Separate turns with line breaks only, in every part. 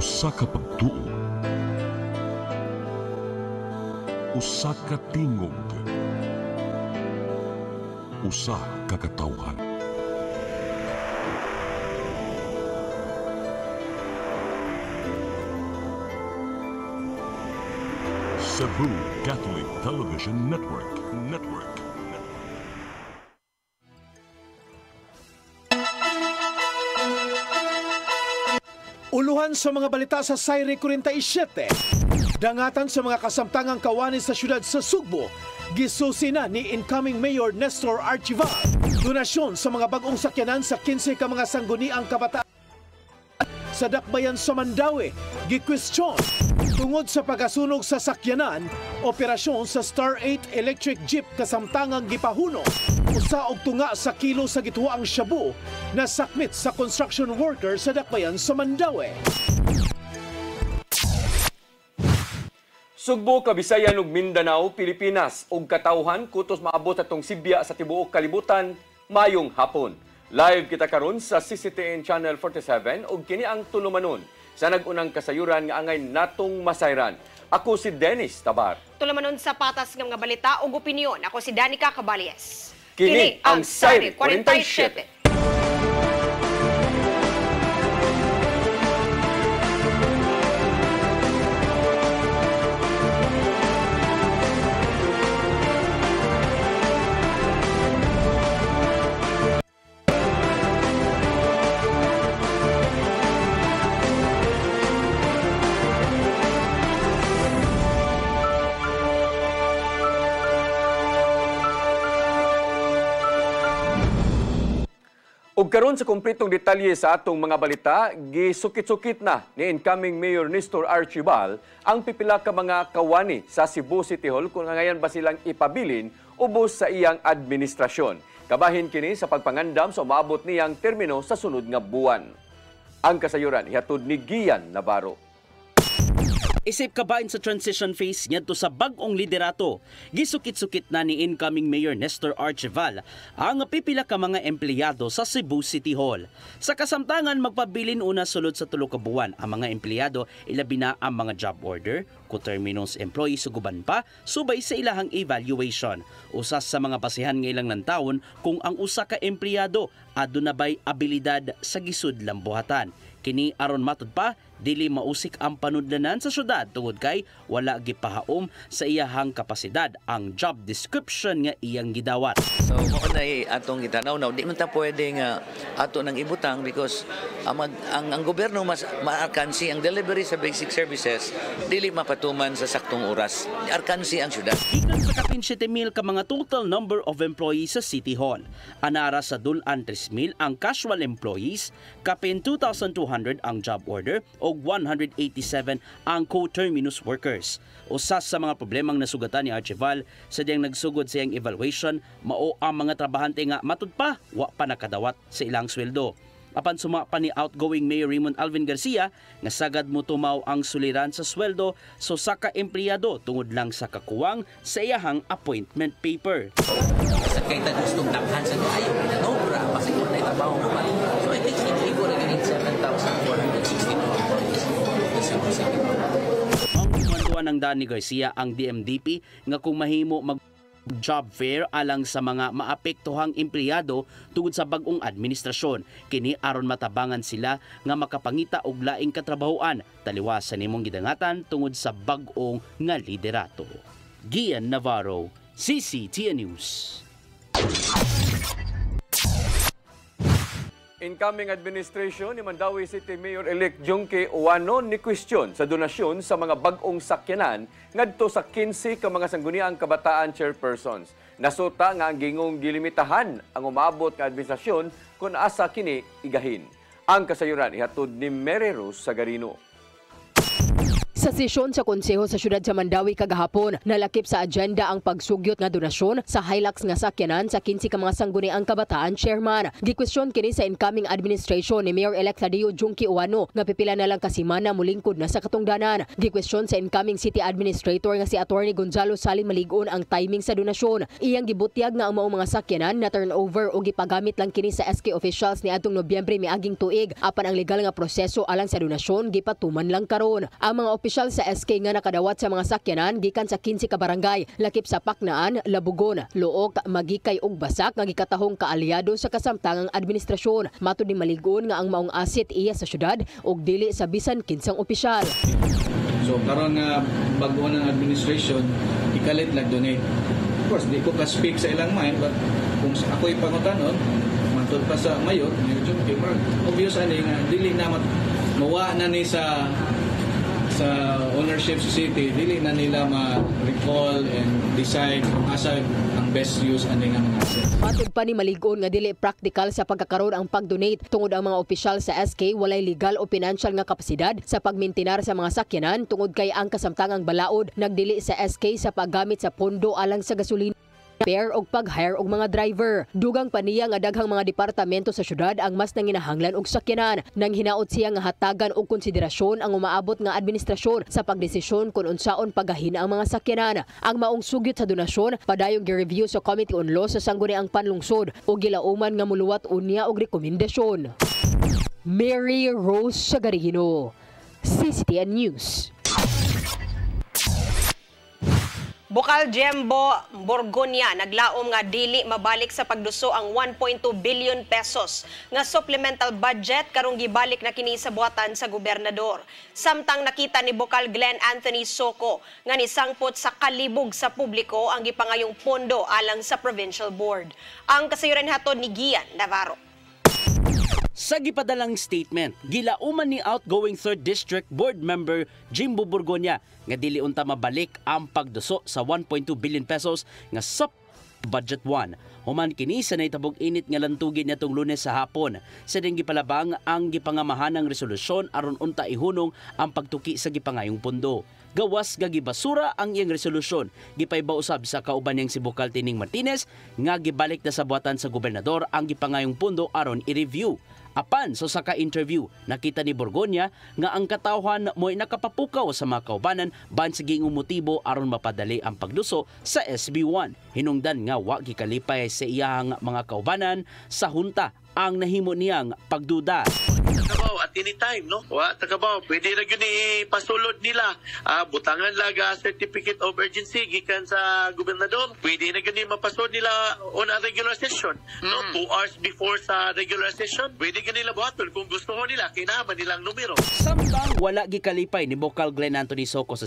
Usa ka pagtuo, usa ka tingog, usa ka katawhan. Cebu Catholic Television Network.
Uluhan sa mga balita sa Sayre 47. Dangatan sa mga kasamtangang kawani sa syudad sa Sugbo. Gisusi na ni incoming Mayor Nestor Archival. Donasyon sa mga bagong sakyanan sa 15 ka mga sangguniang kabataan sa dakbayan sa Mandaue. Gikwestiyon tungod sa pagasunog sa sakyanan, operasyon sa Star 8 electric jeep kasamtangang gipahuno. Usa og tunga sa kilo sa gituwaang shabu na sakmit sa construction worker sa dakbayan sa Mandaue.
Sugbo, Kabisayan ug Mindanao, Pilipinas ug katawhan kutos maabot atong Sibya sa tibuok kalibutan mayong hapon. Live kita karon sa CCTN Channel 47 ug kini ang tulumanon sa nagunang kasayuran nga angay natong masayran. Ako si Dennis Tabar.
Tulumanon sa patas ng mga balita ug opinyon. Ako si Danica Caballes.
Kini ang Sayre 47. Ug karon sa kumpletong detalye sa atong mga balita, gisukit-sukit na ni incoming Mayor Nestor Archival ang pipila ka mga kawani sa Cebu City Hall kung ngayon ba silang ipabilin ubos sa iyang administrasyon. Kabahin kini sa pagpangandam sa umaabot niyang termino sa sunod nga buwan. Ang kasayuran ihatod ni Gian Navarro.
Isip kabain sa transition phase ngadto sa bag-ong liderato, gisukit-sukit na ni incoming Mayor Nestor Archival ang pipila ka mga empleyado sa Cebu City Hall. Sa kasamtangan, magpabilin una sulod sa 3 ka buwan ang mga empleyado, ilabi na ang mga job order, co-terminus employees suguban pa, subay sa ilahang evaluation. Usas sa mga basihan ng ilang taon kung ang usa ka empleyado aduna bay abilidad sa gisudlang buhatan. Kini aron matud pa, dili mausik ang panudlanan sa syudad tungod kay wala gipahaom sa iyahang kapasidad ang job description nga iyang gidawat.
So mo na atong gitanaw na di man ta pwede nga ato nang ibutang because ang gobyerno mas maarkansi ang delivery sa basic services dili mapatuman sa saktong oras. Arkansi ang syudad.
Gikan sa kapin 7,000 ka mga total number of employees sa City Hall. Anara sa dulan 3,000 ang casual employees, kapin 2,200 ang job order o 187 ang co-terminus workers. Usas sa mga problemang nasugatan ni Archival sa diyang nagsugod sa iyang evaluation, mao ang mga trabahante nga matud pa, wa pa nakadawat sa ilang sweldo. Apan suma pa ni outgoing Mayor Raymond Alvin Garcia nga sagad mo tumaw ang suliran sa sweldo so sa ka-empleyado tungod lang sa kakuwang sa iyahang appointment paper.
Sa kay ta gustong daghan sa ayaw na nobra basta kung may trabaho mo pa. So I think hindi ko rin 7,462
Ang kumantuan ng Danny Garcia ang DMDP nga kung mahimo job fair alang sa mga maapektuhang empleyado tungod sa bagong administrasyon. Kini aron matabangan sila nga makapangita og laing katrabahoan taliwas sa nimong gidangatan tungod sa bag-ong nga liderato. Gian Navarro, CCTN News.
Incoming administration ni Mandaue City Mayor-elect Junque Uwano ni question sa donasyon sa mga bag-ong sakyanan ngadto sa 15 ka mga sangguniang kabataan chairpersons. Nasuta nga ang gingong gilimitahan ang umabot nga administrasyon kung asa kini igahin. Ang kasayuran ihatod ni Mary Rose Sagarino.
Sa sesyon sa Konseho sa Syudad sa Mandawi kagahapon, nalakip sa agenda ang pagsugyot nga donasyon sa Hilux nga sakyanan sa 15 ka mga sangguniang kabataan chairman. Gikwestiyon kini sa incoming administration ni Mayor-elect Thadeo Junki Uwano nga pipila na lang kasimana mulingkod na sa katungdanan. Gikwestiyon sa incoming city administrator nga si Attorney Gonzalo Salim Maligon ang timing sa donasyon. Iyang gibutyag nga ang maong mga sakyanan na turnover o gipagamit lang kini sa SK officials ni adtong Nobyembre miaging tuig apan ang legal nga proseso alang sa donasyon gipatuman lang karon. Ang mga opisyal sa SK nga nakadawat sa mga sakyanan gikan sa 15 ka barangay, lakip sa Paknaan, Labugon, Luok, Magikay ug Basak nga gikatahong kaalyado sa kasamtangang administrasyon. Matud ni Maligon nga ang maong asset iya sa syudad ug dili sa bisan kinsang opisyal.
So karon nga bag-o ng administration ikalit nag-donate. Of course, di ko ka-speak sa ilang mind but kung ako'y pangutanon matod pa sa mayor, obvious ani nga dili na mawa na ni sa ownership sa city, dili na nila ma-recall and decide kung asa ang best use ani nga mga assets.
Matod pa ni Maligon nga dili practical sa pagkakaroon ang pag-donate tungod ang mga opisyal sa SK walay legal o financial nga kapasidad sa pagmintinar sa mga sakyanan tungod kay ang kasamtangang balaod nagdili sa SK sa paggamit sa pondo alang sa gasolina, repair og pag-hire og mga driver. Dugang pa niya nga daghang mga departamento sa syudad ang mas nanginahanglan og sakyanan. Nang hinaot siya nga hatagan og konsiderasyon ang umaabot nga administrasyon sa pagdesisyon kung unsaon pagahina ang mga sakyanan. Ang maong sugyot sa donasyon padayong gi-review sa Committee on Law sa sangguniang panlungsod o gilauman nga muluwat unya og rekomendasyon. Mary Rose Sagarino, CCTN News.
Bukal Jembo Borgonia naglaom nga dili mabalik sa pagduso ang 1.2 billion pesos nga supplemental budget karong gibalik na kini sa buhatan sa gobernador. Samtang nakita ni Bukal Glenn Anthony Soco nga nisangpot sa kalibog sa publiko ang gipangayong pondo alang sa provincial board. Ang kasayuran hatod ni Gian Navarro.
Sa gipadalang statement, gilauman ni outgoing 3rd District Board Member Jimbo Borgonia nga dili unta mabalik ang pagduso sa 1.2 billion pesos nga sup Budget 1. Human kini sa naitabog init nga lantugin nitong Lunes sa hapon. Sa ding gipalabang ang gipangamahanang resolusyon aron unta ihunong ang pagtuki sa gipangayong pondo. Gawas nga gibasura ang iyang resolusyon. Gipayba usab sa kauban niyang si Bukal Tining Martinez nga gibalik na sa buhatan sa gobernador ang gipangayong pondo aron i-review. Apan sa saka-interview, nakita ni Borgonia nga ang katawhan mo'y nakapapukaw sa mga kaubanan ban sa giingong motibo aron mapadali ang pagduso sa SB1. Hinungdan nga wa gikalipay sa iyang mga kaubanan sa hunta ang nahimo niyang pagduda.
Tagabaw at anytime, no? Wa, tagabaw, pwede na yun ipasulod nila. Butangan laga certificate of urgency gikan sa gobernador. Pwede na yun mapasulod nila on a regular session. No? 2 hours before sa regular session, pwede ka nila buhaton kung gusto ho nila, kinaman nilang numero.
Samtang wala gikalipay ni Bukal Glenn Anthony Soco sa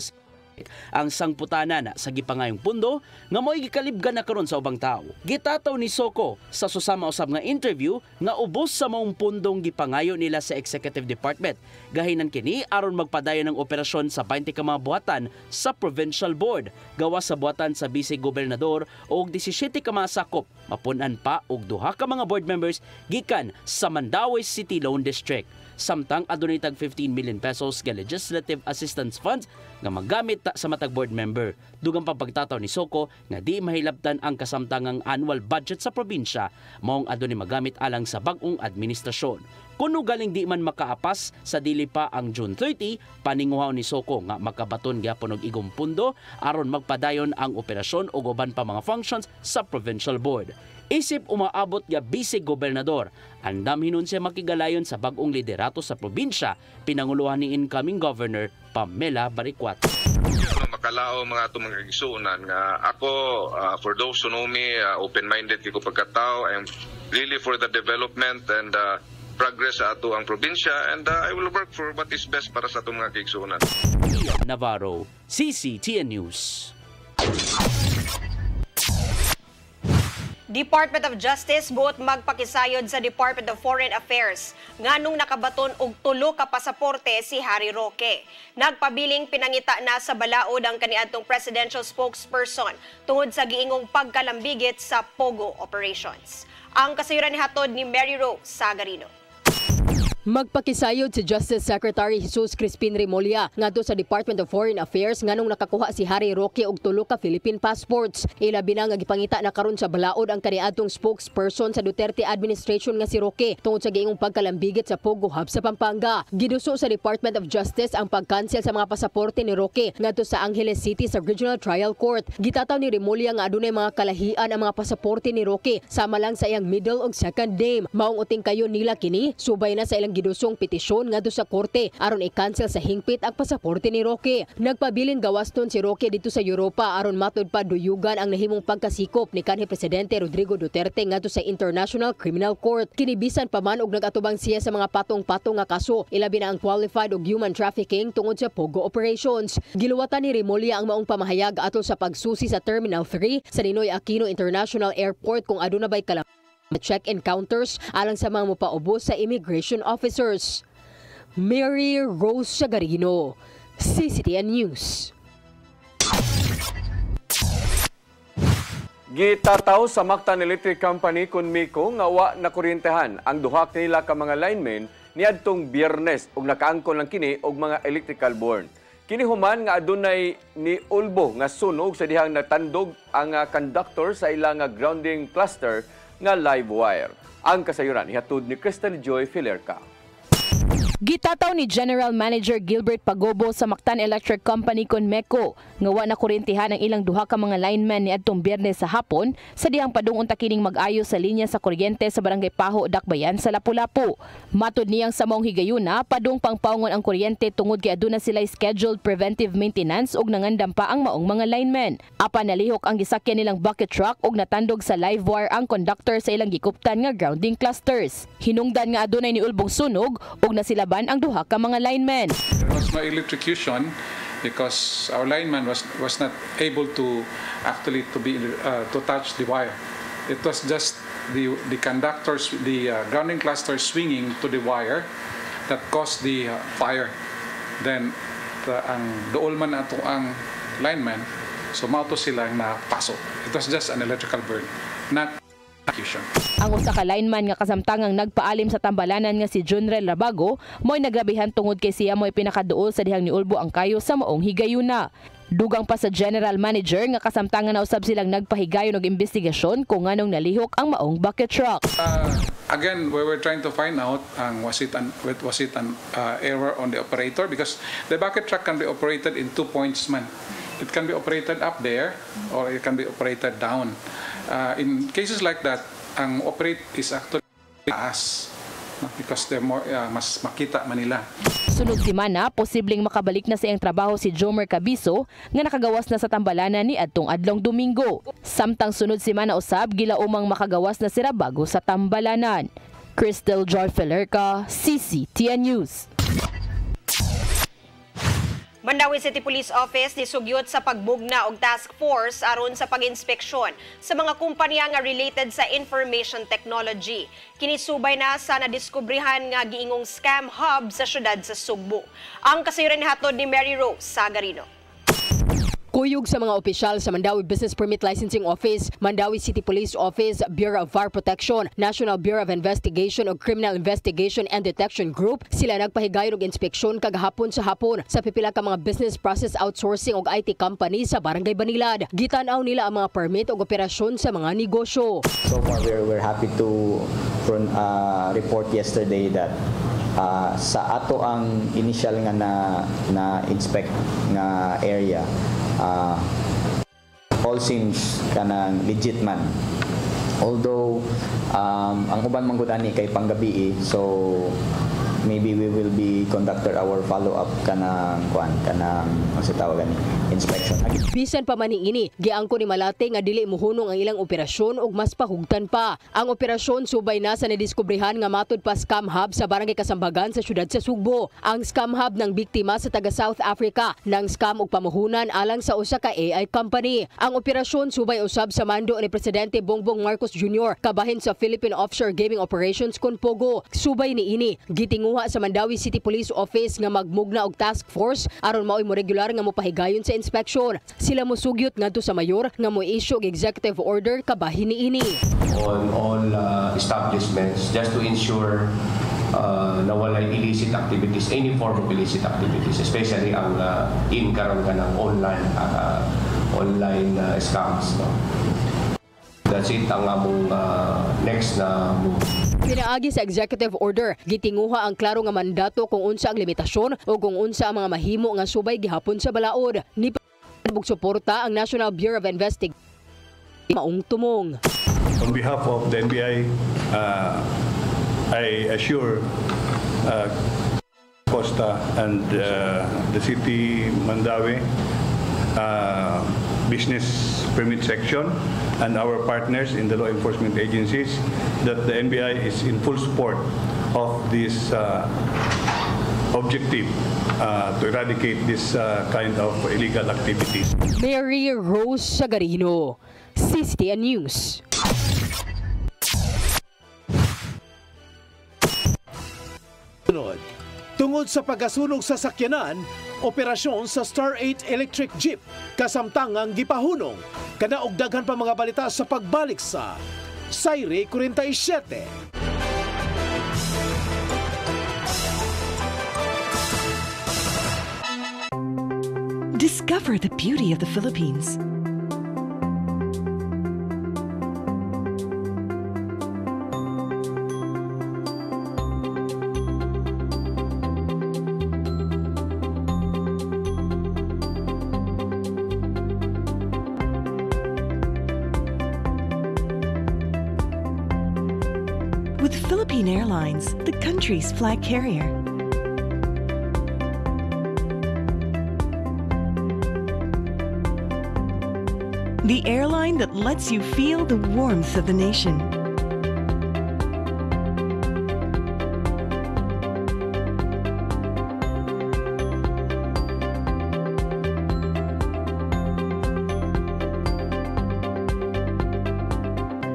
ang sangputanan sa gipangayong pundo nga mo'y gikalibgan na karon sa ubang tao. Gitataw ni Soco sa susama usab nga interview nga ubos sa maong pundong gipangayo nila sa Executive Department. Gahinan kini aron magpadayon ng operasyon sa 20 ka mga buhatan sa Provincial Board. Gawas sa buhatan sa Vice Gobernador og 17 ka mga sakop. Mapunan pa og 2 ka mga board members gikan sa Mandawi City Loan District. Samtang adunay tag 15 million pesos nga legislative assistance funds nga magamit sa matag board member. Dugang pa pagtataw ni Soco nga di mahilabtan ang kasamtangang annual budget sa probinsya maong adunay magamit alang sa bag-ong administrasyon. Kuno galing di man makaapas sa dili pa ang June 30, paninguhaw ni Soco nga makabaton gyapon og igong pundo aron magpadayon ang operasyon ug uban pa mga functions sa provincial board. Isip umaabot nga Vice Gobernador, andam hinon siya makigalayon sa bag-ong liderato sa probinsya, pinanguluhan ni incoming Governor Pamela Baricuat.
Makalao mga itong mga igsuunan nga ako, for those who know me, open-minded ko pagkatao. I am really for the development and progress sa ato ang probinsya and I will work for what is best para sa itong mga igsuunan.
Navarro, CCTN News.
Department of Justice buot magpakisayod sa Department of Foreign Affairs nganong nakabaton og 3 ka pasaporte si Harry Roque. Nagpabiling pinangita na sa balaod ang kaniadtong presidential spokesperson tungod sa giingong pagkalambigit sa Pogo operations. Ang kasayuran ni hatod ni Mary Rose Sagarino.
Magpakisayod si Justice Secretary Jesus Crispin Remulla ngadto sa Department of Foreign Affairs nganong nakakuha si Harry Roque og 3 ka Philippine passports. Ilabi na nga gipangita na karon sa balaod ang kaniadtong spokesperson sa Duterte administration nga si Roque tungod sa giingong pagkalambigit sa Pogo Hub sa Pampanga. Giduso sa Department of Justice ang pag-cancel sa mga pasaporte ni Roque ngadto sa Angeles City sa Regional Trial Court. Gitataw ni Remulla nga adunay mga kalahian ang mga pasaporte ni Roque sama lang sa iyang middle ug second name. Maong uting kayo nila kini subay na sa ilang gidusong petisyon ngadto sa korte aron i-cancel sa hingpit ang pasaporte ni Roque. Nagpabilin gawaston si Roque dito sa Europa aron matud pa duyugan ang nahimong pagkasikop ni kanhi presidente Rodrigo Duterte ngadto sa International Criminal Court. Kinibisan pa man og nagatubang siya sa mga patong-patong nga kaso, ilabi na ang qualified og human trafficking tungod sa Pogo operations. Giluwatan ni Remulla ang maong pamahayag atol sa pagsusi sa Terminal 3 sa Ninoy Aquino International Airport kung aduna bay check encounters alang sa mga mopaubos sa immigration officers. Mary Rose Sagarino, CCTN News.
Gitataw sa Mactan Electric Company kun Miko nga wa na kuryentehan ang duha nila ka mga linemen niadtong Biyernes ug nakaangkon lang kini og mga electrical board. Kini human nga adunay ni ulbo nga sunog sa dihang natandog ang conductor sa ilang grounding cluster nga live wire. Ang kasayuran ihatod ni Crystal Joy Filerca.
Gitataw ni General Manager Gilbert Pagobo sa Mactan Electric Company kun MECO nga wa na kuryentehan ang ilang duha ka mga linemen niadtong Biyernes sa hapon sa dihang padung unta kining mag-ayo sa linya sa kuryente sa Barangay Paho, Dakbayan sa Lapu-Lapu. Matud niyang sa maong higayuna padung pangpaungon ang kuryente tungod kay aduna sila scheduled preventive maintenance ug nangandam pa ang maong mga linemen. Apan nalihok ang gisakyan nilang bucket truck ug natandog sa live wire ang conductor sa ilang gikuptan nga grounding clusters. Hinungdan nga adunay ni ulbong sunog ug nasilaban ang duha ka mga linemen.
There was no electrocution because our lineman was not able to actually to touch the wire. It was just the conductors, the grounding cluster swinging to the wire that caused the fire. Then ang doolman ato ang lineman, so mauto sila na pasok. It was just an electrical burn, not execution.
Ang usa ka lineman nga kasamtangang nagpaalim sa tambalanan nga si Junrel Rabago mo'y nagrabihan tungod kay siya mo'y pinakaduol sa dihang niulbo ang kayo sa maong higayuna. Dugang pa sa General Manager nga kasamtangan na usab silang nagpahigayon og investigasyon kung anong nalihok ang maong bucket truck.
Again, we were trying to find out was it an error on the operator because the bucket truck can be operated in 2 points man. It can be operated up there or it can be operated down. In cases like that, ang operate is actually taas because they're more mas makita Manila.
Sunod semana, posibleng makabalik na sa iyang trabaho si Jomer Cabiso nga nakagawas na sa tambalanan ni adtong adlong Domingo. Samtang sunod semana usab gilaumang makagawas na si Rabago sa tambalanan. Crystal Joy Filerca, CCTN News.
Mandawi City Police Office nisugyot sa pagbugna og task force aron sa pag-inspeksyon sa mga kumpanya nga related sa information technology. Kinisubay na sa nadiskubrihan nga giingong scam hub sa syudad sa Sugbo. Ang kasayuran hatod ni Mary Rose Sagarino.
Kuyog sa mga opisyal sa Mandawi Business Permit Licensing Office, Mandawi City Police Office, Bureau of Fire Protection, National Bureau of Investigation o Criminal Investigation and Detection Group, sila nagpahigayon og inspeksyon kagahapon sa hapon sa pipila ka mga business process outsourcing og IT company sa Barangay Banilad. Gitan-aw nila ang mga permit o operasyon sa mga negosyo.
So far, we're happy to report yesterday that sa ato ang initial nga na inspect nga area, all seems kanang legit man. Although ang uban man gud ani kay panggabi, so maybe we will be conductor our follow-up kanang sa tawagan inspection.
Bisan pa man ini, giangko ni Malate nga dili mohunong ang ilang operasyon ug mas pahugtan pa. Ang operasyon subay na sa nadiskubrihan nga matud pa scam hub sa Barangay Kasambagan sa syudad sa Sugbo. Ang scam hub ng biktima sa taga South Africa nang scam og pamuhunan alang sa usa ka AI company. Ang operasyon subay usab sa mando ni Presidente Bongbong Marcos Jr. kabahin sa Philippine Offshore Gaming Operations kun Pogo. Subay ni ini, gitinguha sa Mandawi City Police Office nga magmugna og task force aron maoy mo regular nga mopahigayon sa inspeksyon. Sila mosugyot ngadto sa mayor nga mo-issue og executive order kabahin niini.
On all establishments just to ensure nawalay illicit activities, any form of illicit activities, especially ang karon ka ng online scams. No? That's it ang among next na move.
Pinaagi sa executive order, gitinguha ang klaro nga mandato kung unsa ang limitasyon o kung unsa ang mga mahimo nga subay gihapon sa balaod. Ni suporta ang National Bureau of Investigation maong tumong.
On behalf of the NBI, I assure Costa and the city Mandaue business permit section and our partners in the law enforcement agencies that the NBI is in full support of this objective to eradicate this kind of illegal activities.
Mary Rose Sagarino, CCTN News.
Tungod sa pagkasunog sa sakyanan, operasyon sa Star 8 electric jeep kasamtangang gipahunong. Kanaog daghan pa mga balita sa pagbalik sa Sayre 47.
Discover the beauty of the Philippines. With Philippine Airlines, the country's flag carrier. The airline that lets you feel the warmth of the nation.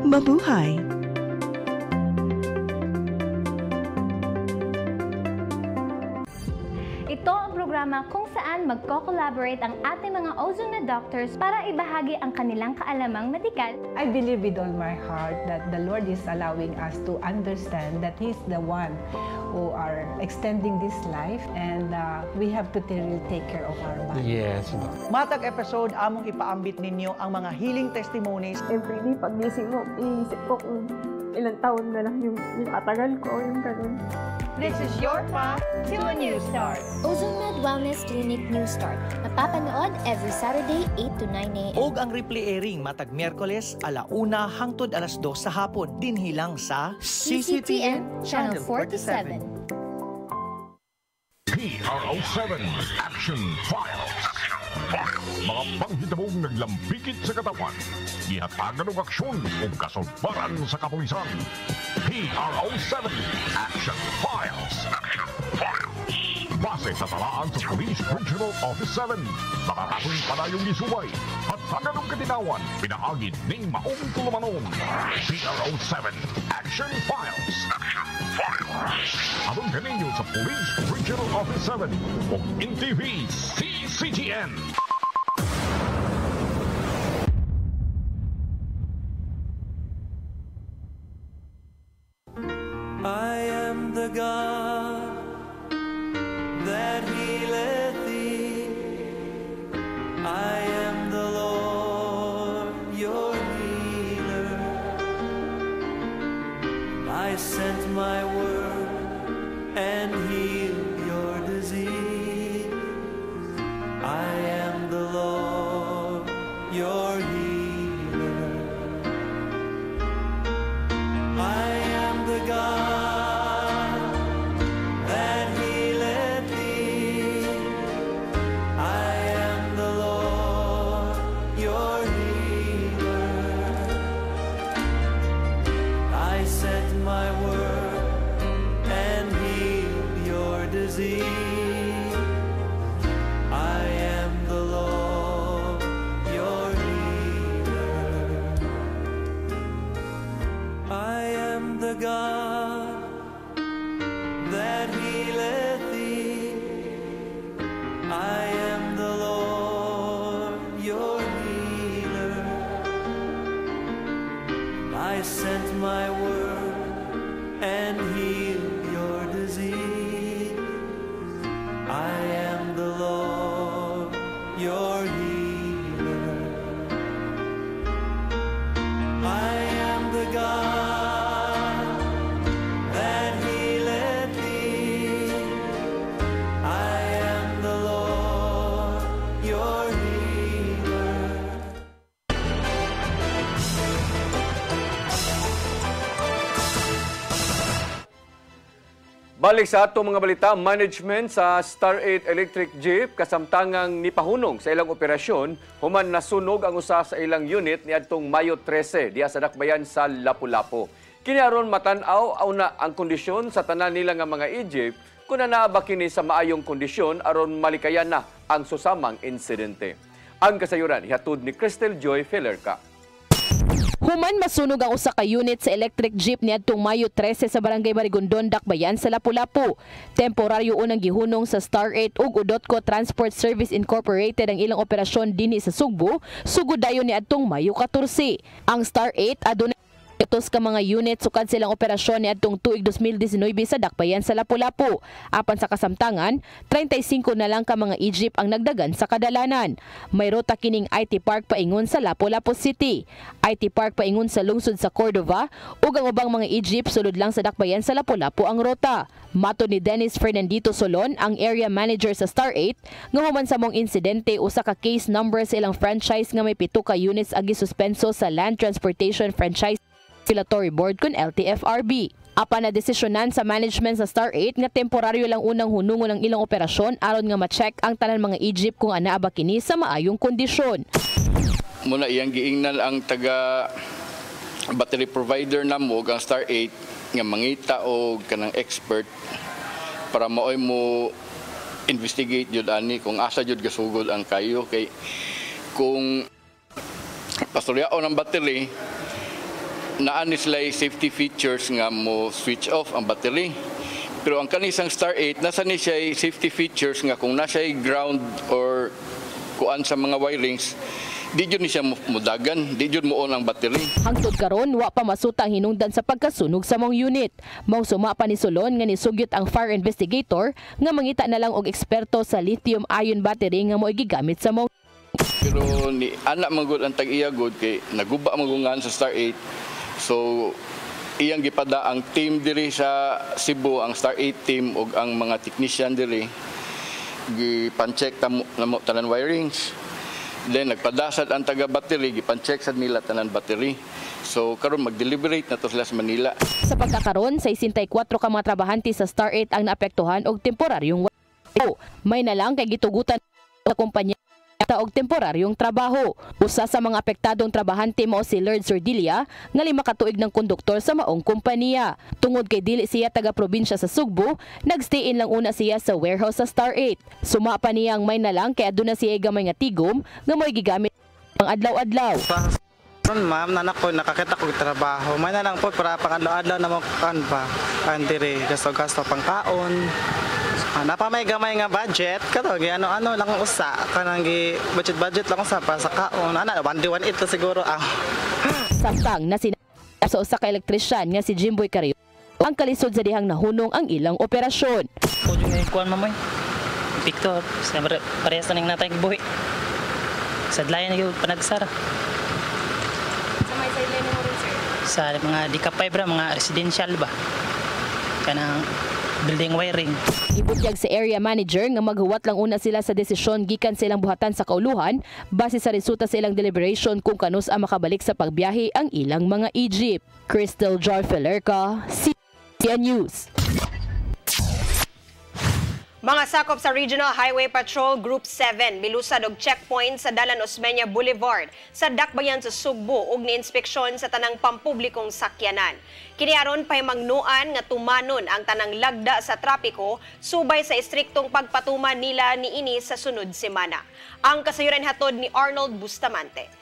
Mabuhay!
Ito ang programa kung saan magko-collaborate ang ating mga ozone na doctors para ibahagi ang kanilang kaalamang medikal.
I believe with all my heart that the Lord is allowing us to understand that He's the one who are extending this life and we have to really take care of our body.
Yes. Matag episode, among ipaambit ninyo ang mga healing testimonies.
Every day, pag-gising mo, iisip ko kung ilang taon na lang yung katagal ko, yung ganun.
This is your path to a new start.
OzoneMed Wellness Clinic New Start. Napapanood every Saturday, 8 to 9 a.m.
Og ang replay airing matag Miyerkules, 1:00 hangtod 2:00 sa hapon. Dinhilang sa
CCTN Channel 47.
PRO7 Action Files. Mga panghitabong naglambikit sa katawan. Ihatagan ng aksyon o kasulbaran sa kapulisan. PRO7 Action Files. Base sa talaan sa Police Regional Office 7. Makakasong panayong isubay. Hatagan ng katinawan. Pinaagid ng maong tulumanon. PRO7 Action Files. Abang kaninyo sa Police Regional Office 7 o NTV CCTN.
I am the God that healeth thee. I am the Lord, your healer. I sent my word and healed your disease. I am the Lord, your healer. I am the God that healeth thee. I am the Lord, your healer. I sent my word and healed your disease. I am the Lord, your healer. I am the God that healeth thee. I am the Lord, your healer. I sent my word and healed your disease.
Balik sa atong mga balita, management sa Star 8 Electric Jeep kasamtangang nipahunong sa ilang operasyon human nasunog ang usa sa ilang unit niadtong Mayo 13 diha sa dakbayan sa Lapu-Lapu. Kini aron matan-aw na ang kondisyon sa tanan nila nga mga e-jeep kung naa ba kini sa maayong kondisyon aron malikayan na ang susamang insidente. Ang kasayuran ihatod ni Crystal Joy Felerca.
Human masunog ang usa ka unit sa electric jeep niadtong Mayo 13 sa Barangay Marigondon, Dakbayan sa Lapu-Lapu. Temporaryo unang gihunong sa Star 8 ug Udotco Transport Service Incorporated ang ilang operasyon dinhi sa Sugbo, sugod dayon niadtong Mayo 14. Ang Star 8 adunay tos ka mga unit sukad silang operasyon niadtong tuig 2019 sa Dakbayan sa Lapu-Lapu. Apan sa kasamtangan, 35 na lang ka mga e-jeep ang nagdagan sa kadalanan. May rota kining IT Park paingon sa Lapu-Lapu City, IT Park paingon sa lungsod sa Cordova, ug ang ubang mga e-jeep sulod lang sa Dakbayan sa Lapu-Lapu ang rota. Mato ni Dennis Fernandito Solon, ang area manager sa Star 8, nga human sa mong insidente usa ka case number sa ilang franchise nga may 7 ka units agi suspenso sa Land Transportation Franchise Regulatory Board kun LTFRB. Apan na desisyonan sa management sa Star 8 nga temporaryo lang unang hunungon ang ilang operasyon aron nga ma-check ang tanan mga e-jeep kung anaa ba kini sa maayong kondisyon.
Muna iyang giingnan ang taga battery provider namo ang Star 8 nga mangita og kanang expert para maoy mo investigate jud ani kung asa jud gasugod ang kayo kay kung pastoryaon ang battery naani sila safety features nga mo switch off ang battery. Pero ang kanisang Star 8, nasa ni siya safety features nga kung nasa ground or kuan sa mga wirings, di jud ni siya mudagan, di jud mo on ang battery.
Hangtod karon wa pa masuta ang hinungdan sa pagkasunog sa mong unit. Mao suma pa ni Solon nga nisugyot ang fire investigator nga mangita na lang og eksperto sa lithium-ion battery nga mo'y gigamit sa mong.
Pero ni anak magud ang tag-iya gud kay naguba magungan sa Star 8. So, iyang gipada ang team diri sa Cebu, ang Star 8 team ug ang mga technician diri gipan-check namo tanan wirings. Then nagpadasad ang taga battery, gipan-check sad nila tanan battery. So karon mag-deliberate na to sila sa Manila. Sa
pagkakaron, 64 ka mga trabahante sa Star 8 ang naapektuhan og temporaryong may na lang kay gitugutan sa kumpanya og temporaryong trabaho. Usa sa mga apektadong trabahante mao si Lord Sordilia nga 5 ka tuig ng konduktor sa maong kompanya. Tungod kay dili siya taga probinsya sa Sugbo, nagstay-in lang una siya sa warehouse sa Star 8. Suma pa niya ang may na lang kay aduna siya gamay nga tigom nga mo'y gigamit ang adlaw-adlaw.
Ma'am, nanak ko nakakita ko trabaho. May na lang po para pang-adlaw-adlaw na mo kan pa. Andire gasto-gasto pang kaon. Napamay gamay nga budget kato ano lang usa kanang gi budget lang usa para sa kaon. Ana 118 siguro ah.
Samtang nasinap sa usa ka elektrisyan nga si Jimboy Cario ang kalisod sa dihang nahunong ang ilang operasyon.
Pwede nga ikuan mamay. Victor, parehas na ning natay buhi. Sa dlayan yung panagsara.
Sa may sideline mo rin, sir?
Sa mga dikapay bra, mga residential ba? Kanang building wiring.
Ibutyag sa area manager nga maghuwat lang una sila sa desisyon gikan silang buhatan sa kauluhan base sa resulta sa ilang deliberation kung kanus ang makabalik sa pagbiyahe ang ilang mga e-jeep. Crystal Joy Felerca, CBN News.
Mga sakop sa Regional Highway Patrol Group 7 milusad og checkpoint sa Dalan Osmeña Boulevard sa Dakbayan sa Sugbo ug niinspeksyon sa tanang pampublikong sakyanan. Kini aron pahimangnuan nga tumanon ang tanang lagda sa trapiko subay sa istriktong pagpatuman nila niini sa sunod semana. Ang kasayuran hatod ni Arnold Bustamante.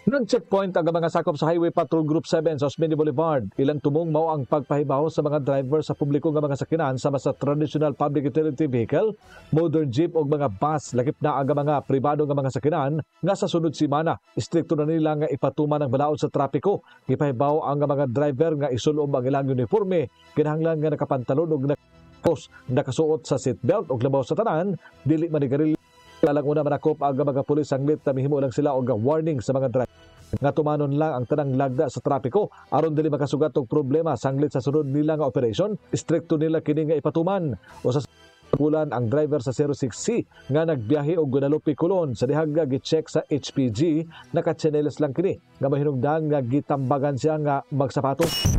Nag-checkpoint ang mga sakop sa Highway Patrol Group 7 sa Osmeña Boulevard. Ilang tumong mao ang pagpahibaw sa mga driver sa publiko nga mga sakyanan sama sa traditional public utility vehicle, modern jeep o mga bus. Lakip na ang mga pribado nga mga sakyanan nga sa sunod semana. Istrikto na nila nga ipatuman ang balaod sa trapiko. Ipahibaw ang mga driver nga isulom ang ilang uniforme. Kinahanglan nga nakapantalon o nakasuot sa seatbelt o labaw sa tanan, dili manigarilyo. Lalang una manakop ang mga pulis sanglit na mihimo lang sila og warning sa mga driver nga tumanon lang ang tanang lagda sa trapiko aron dili makasugat og problema sanglit sa sunod nila nga operation. Istrikto nila kini nga ipatuman. O sa bulan ang driver sa 06C nga nagbiyahe og Guadalupe Colon sa dihagga gi-check sa HPG naka-chaneles lang kini nga mahinungdan nga gitambagan siya nga magsapatos.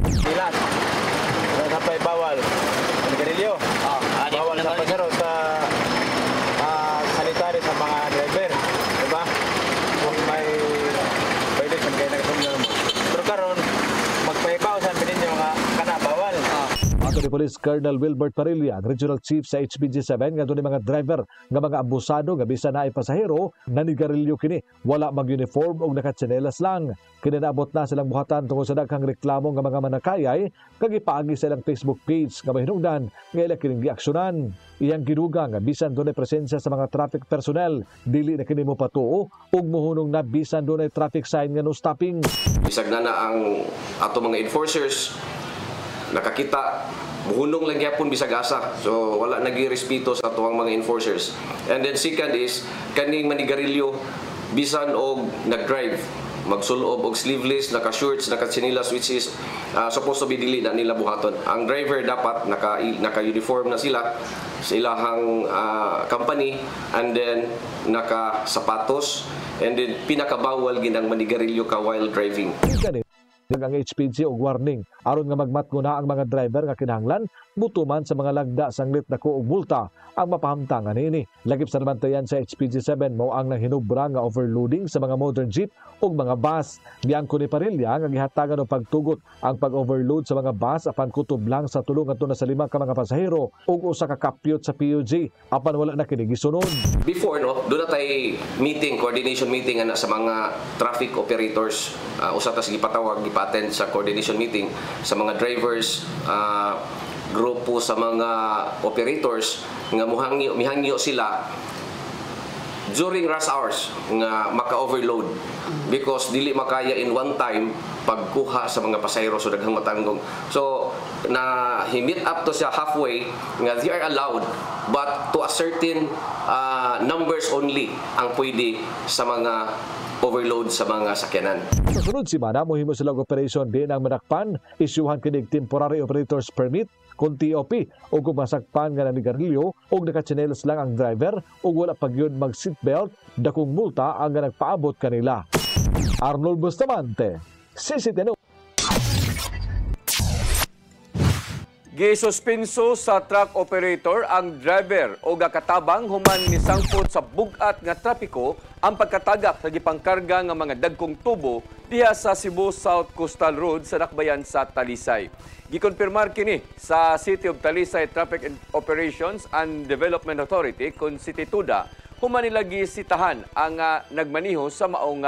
ni Police Colonel Wilbert Parilla, ang Regional Chief sa HPG7, nga doon mga driver nga mga abusado nga bisan na pasahero nanigarilyo kini wala mag-uniform o nakatsinelas lang. Kininaabot na silang buhatan tungkol sa daghang reklamo nga mga manakayay kag ipaagi sa ilang Facebook page nga mahinungdan nga ila kining giaksyonan. Iyang giduga nga bisan doon presensya sa mga traffic personnel dili na kini mo patuo ug mohunong na bisan doon traffic sign nga no stopping.
Bisag na ang ato mga enforcers nakakita buhunong lang gyapon bisag asa, so wala nagirespito sa tuwang mga enforcers. And then second is kaning manigarilyo bisan og nag-drive magsulob og sleeveless, naka-shorts, naka-chinilas, which is supposed to be dili na nila buhaton. Ang driver dapat naka-uniform na sila sa ilahang company, and then naka-sapatos, and then pinakabawal ginang manigarilyo ka while driving.
Ang HPG og warning aron nga magmatgo na ang mga driver nga kinahanglan mutuman sa mga lagda sanglit dako og multa ang mapahamtangan niini. Lagip sa nabantayan sa HPG7 mao ang nanghinubra nga overloading sa mga modern jeep ug mga bus. Biangko ni Parilla nga gihatagan og pagtugot ang pag-overload sa mga bus apan kutob lang sa 3 ngadto na sa 5 ka mga pasahero ug usa ka kapyot sa PUG apan wala na kini gisunod.
Before doon na tay meeting, coordination meeting ana sa mga traffic operators. Usa ta gipatawag gipattend sa coordination meeting sa mga drivers, grupo sa mga operators nga mihangyo sila during rush hours nga maka-overload because dili makaya in one time pagkuha sa mga pasahero so daghang matanggong. So na himit up to siya halfway nga they are allowed but to a certain numbers only ang pwede sa mga overload sa mga sakyanan.
Sa sunod simana, mohimo silang operation din ang manakpan, isyuhan kinig temporary operators permit kung TOP o kung masakpan nga nanigarilyo o nakachinelas lang ang driver o wala pag yun mag-seatbelt, dakong multa ang nagpaabot kanila. Arnold Bustamante, CCTV.
Gisuspenso sa truck operator ang driver o gakatabang human ni sangkot sa bugat nga trapiko ang pagkatagak sa gipangkarga nga mga dagkong tubo diha sa Cebu South Coastal Road sa Dakbayan sa Talisay. Gikonfirmar kini sa City of Talisay Traffic Operations and Development Authority kun City Tuda human nila gisitahan ang nagmaniho sa maong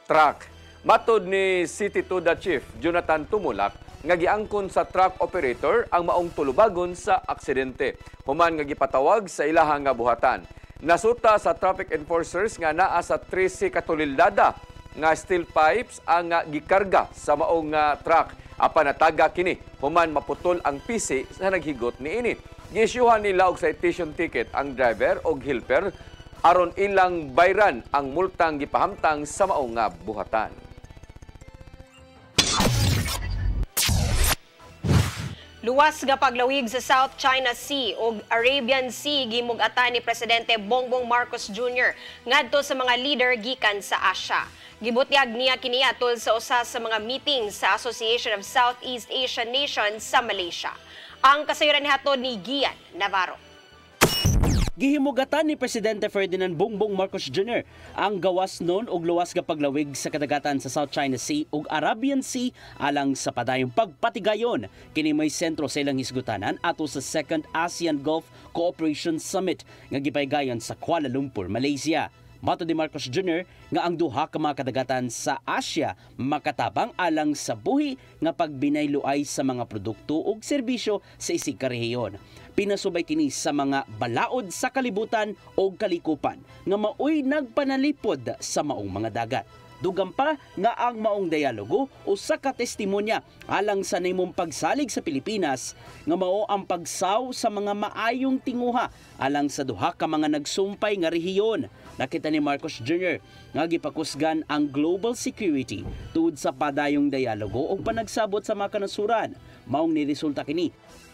truck. Matod ni City Tuda Chief Jonathan Tumulak nga giangkon sa truck operator ang maong tulubagon sa aksidente. Human nga gipatawag sa ilahang nga buhatan. Nasuta sa traffic enforcers nga naa sa 13 katulildada nga steel pipes ang gikarga sa maong truck. Apan nataga kini human maputol ang pisi sa naghigot niini. Giisyuhan nila og citation ticket ang driver og helper aron ilang bayran ang multang gipahamtang sa maong buhatan.
Luwas nga paglawig sa South China Sea o Arabian Sea gimug-atan ni Presidente Bongbong Marcos Jr. ngadto sa mga leader gikan sa Asia. Gibutyag niya kini atol sa usa sa mga meeting sa Association of Southeast Asian Nations sa Malaysia. Ang kasayuran nihatod ni Gian Navarro.
Gihimugatan ni Presidente Ferdinand Bongbong Marcos Jr. ang gawas nun og luwas nga paglawig sa kadagatan sa South China Sea ug Arabian Sea alang sa padayong pagpatigayon. Kini may sentro sa ilang hisgutanan ato sa 2nd ASEAN Gulf Cooperation Summit nga gipaygayon sa Kuala Lumpur, Malaysia. Matod ni Marcos Jr. nga ang duha ka mga kadagatan sa Asia makatabang alang sa buhi nga pagbinayloay sa mga produkto ug serbisyo sa isig ka rehiyon. Pinasubay kini sa mga balaod sa kalibutan o kalikupan nga maoy nagpanalipod sa maong mga dagat. Dugang pa nga ang maong dialogo o sa katestimonya alang sa nimong pagsalig sa Pilipinas nga mao ang pagsaw sa mga maayong tinguha alang sa duha ka mga nagsumpay nga rehiyon. Nakita ni Marcos Jr. nga gipakusgan ang global security tuod sa padayong dialogo o panagsabot sa mga kanasuran. Maong niresulta kini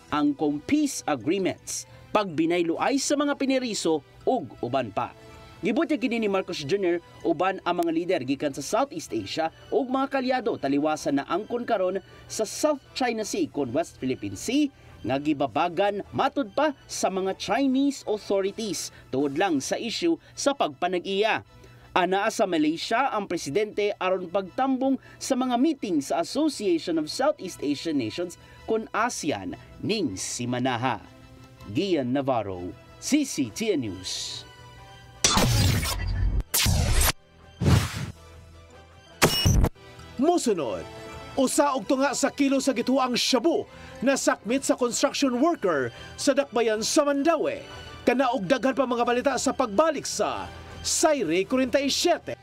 ang peace agreements, pagbinayloay sa mga piniriso ug uban pa. Gibutyag kini ni Marcos Jr. uban ang mga lider gikan sa Southeast Asia ug mga kalyado taliwasan na angkon karon sa South China Sea kon West Philippine Sea nga gibabagan matud pa sa mga Chinese authorities tuod lang sa issue sa pagpanag-iya. Anaa sa Malaysia ang presidente aron pagtambong sa mga meeting sa Association of Southeast Asian Nations kon ASEAN ning si Manaha. Gian Navarro, CCTN News.
Mosunod, usa og tunga sa kilo sa gituang shabu na sakmit sa construction worker sa dakbayan sa Mandaue. Kana og daghan pa mga balita sa pagbalik sa Sayre 47.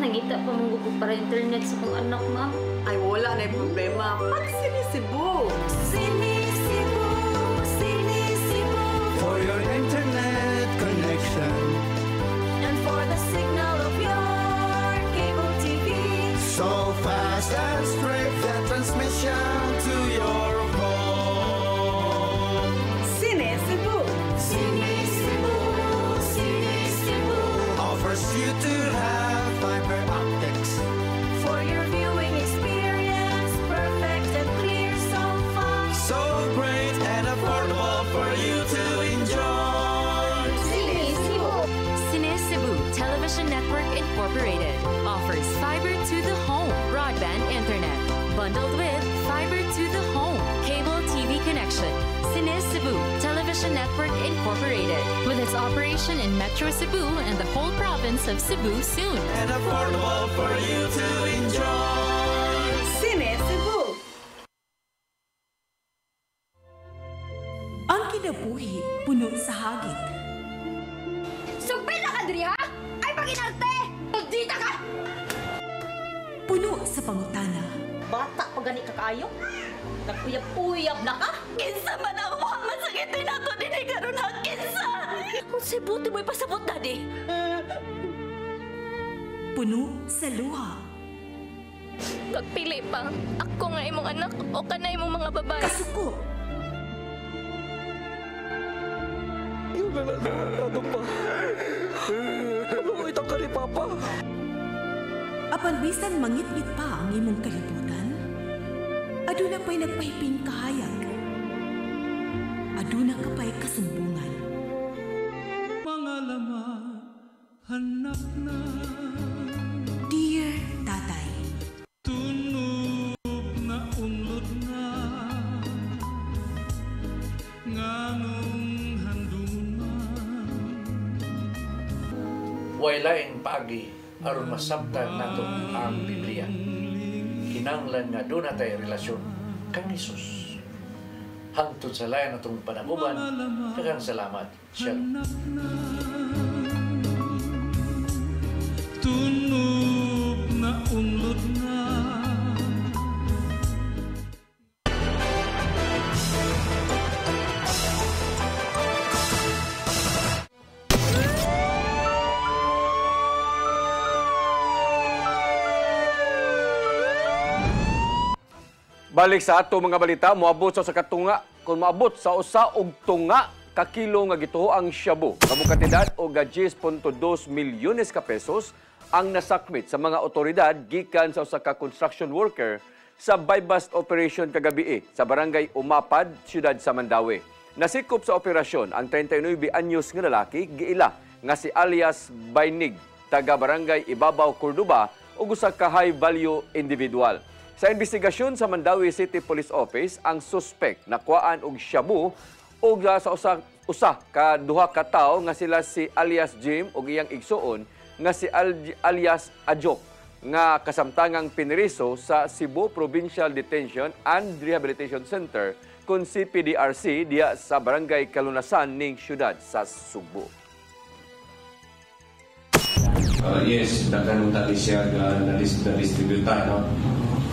Nangita pa mong gugog para internet sa kong anak, ma'am.
Ay, wala na yung problema. Pag Sinisibu!
Sinisibu, Sinisibu. For your internet connection. And for the signal of your cable TV. So fast and straight the transmission to your home.
Sinisibu!
Sinisibu, Sinisibu. Offers you to have fiber optics. For your viewing experience, perfect and clear so far. So great and affordable for you to enjoy. Sinisibu.
Sinisibu Television Network Incorporated offers fiber to the home broadband internet bundled with fiber to the home cable TV connection. Sinisibu Television Network Incorporated with its operation in Metro Cebu and the whole province of Cebu soon.
And affordable for you to enjoy.
Sinisibu.
Ang kinabuhi puno sa hagit.
Sugpil na ka, Dri, ha? Ay, paginarte! Magdita ka!
Puno sa pangutana.
Bata pa gani ka kayo? Nagpuyap-puyap na ka?
Kinsa man ang Muhammad sa gitin nato din ay karon ha, kinsa!
Kung sibuti mo'y pasabot, Daddy.
Puno sa luha.
Pagpili pa, ako nga imong anak o kana imong mga babae.
Kasuko.
Yung ano pa? Ano mo itang ka ni Papa?
Apan bisan mangit-ngit pa ang imong kalibutan, aduna pa'y nagpahiping kahayag. Aduna ka pa'y kasumbungan.
Mga lama, hanap na.
Dear Tatay,
Tunog na unlod na. Nganong handungan.
Waylaing paagi aron masabtan nato ang Biblia. Kinahanglan nga doon natay relasyon kang Hesus. Hangtod sa layan natong panaguban, daghang salamat. Shalom.
Tunog na unlod na.
Balik sa ato mga balita, moabot sa katunga, kung maabot sa usa og tunga ka kilo nga gituho ang shabu. Kamukatidad og 10.2 milyones ka pesos ang nasakmit sa mga otoridad gikan sa usa ka construction worker sa buy-bust operation kagabi sa barangay Umapad, siyudad sa Mandaue. Nasikop sa operasyon ang 39 anyos nga lalaki giila nga si alias Bainig, taga barangay Ibabaw, Cordoba, ug usa ka high value individual. Sa investigasyon sa Mandaue City Police Office, ang suspect nakuhaan og shabu ug sa usa ka duha ka tawo nga sila si alias Jim ug iyang igsuon nga si alias Ajok nga kasamtangang piniriso sa Cebu Provincial Detention and Rehabilitation Center kun CPDRC diya sa barangay Kalunasan ning siyudad sa Subo.
Yes, nagkanong tali siya na-distributan, no?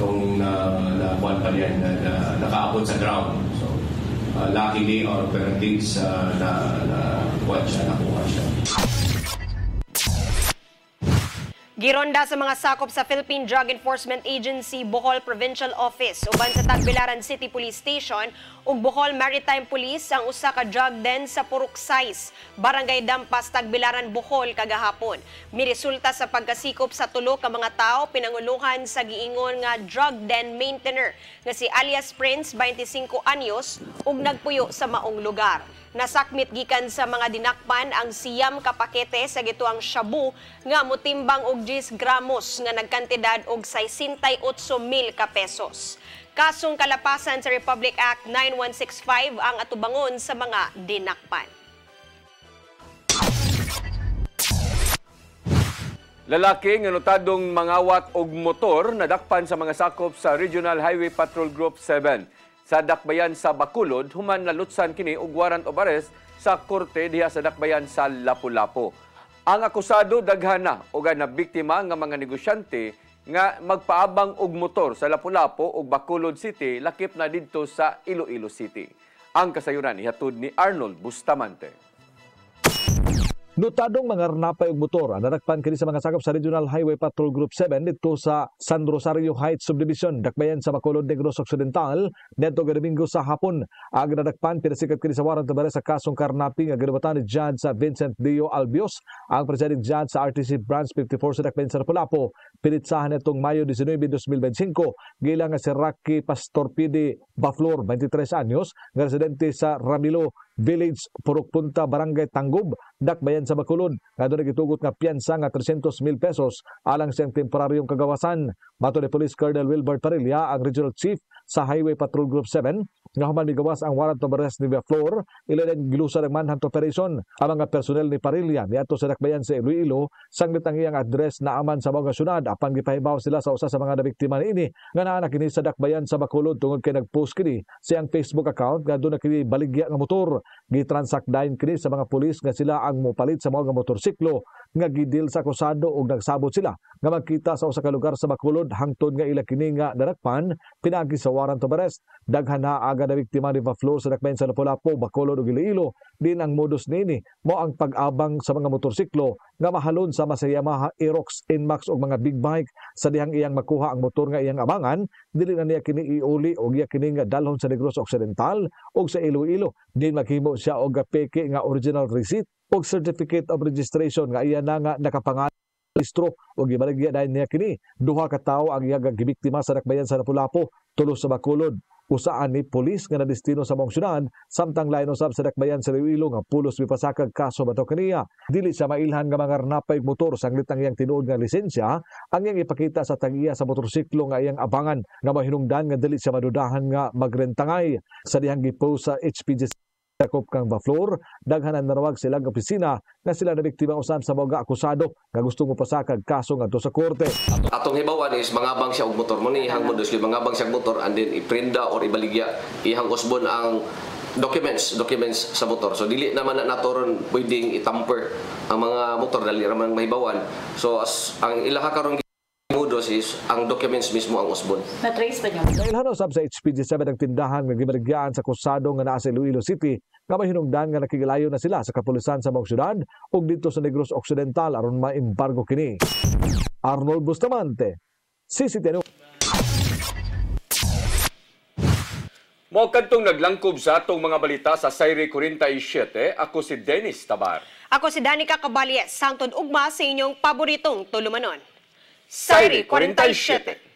Kung nakuhan pa niyan, nakaabot sa ground. So, luckily, our operatives, nakuha siya.
Gironda sa mga sakop sa Philippine Drug Enforcement Agency Bohol Provincial Office uban sa Tagbilaran City Police Station ug Bohol Maritime Police ang usa ka drug den sa Puruksais, Barangay Dampas, Tagbilaran, Bohol kagahapon. Miresulta sa pagkasikop sa tulo ka mga tao pinanguluhan sa giingon nga drug den maintainer nga si alias Prince, 25 anyos ug nagpuyo sa maong lugar. Nasakmit gikan sa mga dinakpan ang siyam ka pakete sa gituang shabu nga motimbang og 10 gramos nga nagkantidad og 68,000 ka pesos. Kasong kalapasan sa Republic Act 9165 ang atubangon sa mga dinakpan.
Lalaki nga notadong mangawat og motor nadakpan sa mga sakop sa Regional Highway Patrol Group 7. Sa dakbayan sa Bacolod, human nalutsan kini og warrant of arrest sa korte diha sa dakbayan sa Lapu-Lapu. Ang akusado daghana og na biktima nga mga negosyante nga magpaabang og motor sa Lapu-Lapu ug Bacolod City lakip na didto sa Iloilo City. Ang kasayuran ihatod ni Arnold Bustamante.
Notadong mga ranapay og motor ang nadakpan kini sa mga sakop sa Regional Highway Patrol Group 7 dito sa San Rosario Heights Subdivision, dakbayan sa Bacolod Negros Occidental, nito Domingo sa hapon. Ang nadakpan pinasikat kini sa warrant of arrest sa kasong karnapping nga ginabatan ni Judge sa Vincent Dio Albios, ang presiding judge sa RTC Branch 54 sa dakbayan sa Lapu-Lapu. Pinitsahan nitong Mayo 19, 2025, gila nga si Rocky Pastorpidi Baflor, 23 anyos, nga residente sa Ramilo Village, Purok-Punta, Barangay Tanggob, dakbayan sa Bacolod, nga doon nagitugot nga piyansa nga 300,000 pesos alang siyang temporaryong kagawasan. Mato ni Police Colonel Wilbert Parilla, ang Regional Chief sa Highway Patrol Group 7, nga human migawas ang warrant of arrest ni Baflor, ilan gilusa ng manhunt operation. Ang mga personel ni Parilla niadto sa dakbayan sa Iloilo, sanglit ang iyang address na aman sa mga syudad apan gipahibaw sila sa usa sa mga nabiktima niini nga naa kini sa dakbayan sa Bacolod tungod kay nagpost kini sa iyang Facebook account nga doon na kini baligya nga motor. Gitransact dayon kini sa mga pulis nga sila ang mopalit sa mga motorsiklo nga gidil sa akusado ug nagsabot sila nga magkita sa usa ka lugar sa Bacolod hangtod nga ila kini nga nadakpan pinagi sa warrant of arrest. Daghan na aga na biktima ni Baflor sa dakbayan sa Lapu-Lapu, Bacolod ug Iloilo. Din ang modus nini mo ang pag-abang sa mga motorsiklo nga mahalon sa Yamaha Aerox, Inmax ug mga big bike. Sa dihang iyang makuha ang motor nga iyang abangan, dili na niya kini iuli ug iya kini nga dalhon sa Negros Occidental ug sa Iloilo. Din maghimo siya og peke nga original receipt ug certificate of registration nga iya na nga nakapangalan Istro o gibaligya dahil niya kini. Duha ka tawo ang iyang gibiktima sa dakbayan sa Lapu-Lapu, tulo sa Bacolod. Usaan ni polis nga nadestino sa mong syudad, samtang lain usab sa dakbayan sa Iloilo nga pulos mipasakag kaso bato kaniya. Dili siya mailhan nga mga napay motor sanglit ang iyang tinuod nga lisensya, ang iyang ipakita sa tagiya sa motorsiklo nga iyang abangan nga mahinungdan nga dili siya madudahan nga magrentangay. Sa dihang gipost sa HPG Sakop kang Baflor, daghanan narawag silang opisina nga sila na biktima usab sa mga akusado nga gusto mo pasakag kaso ngadto sa korte.
Atong hibawan is mangabang siya og motor mo ni ihang modus mangabang siya og motor and then iprinda or ibaligya ihang usbon ang documents sa motor. So dili naman na natoron pwedeng itamper ang mga motor dali ra man mahibawan. So ang ilaha karon modus is ang documents mismo ang usbon.
Na-trace pa niyo?
Nailhan usab sa HPG7 ang tindahan nga gibaligyan sa kusado nga naa sa Iloilo City nga mahinungdan nga nakigilayo na sila sa kapulisan sa mong syudad ug dito sa Negros Occidental aron maembargo kini. Arnold Bustamante, CCTV.
Mo kadtong naglangkob sa atong mga balita sa Sayre 47, ako si Dennis Tabar.
Ako si Danica Caballes, sangtod ugma sa inyong paboritong tulumanon. Sayre 47.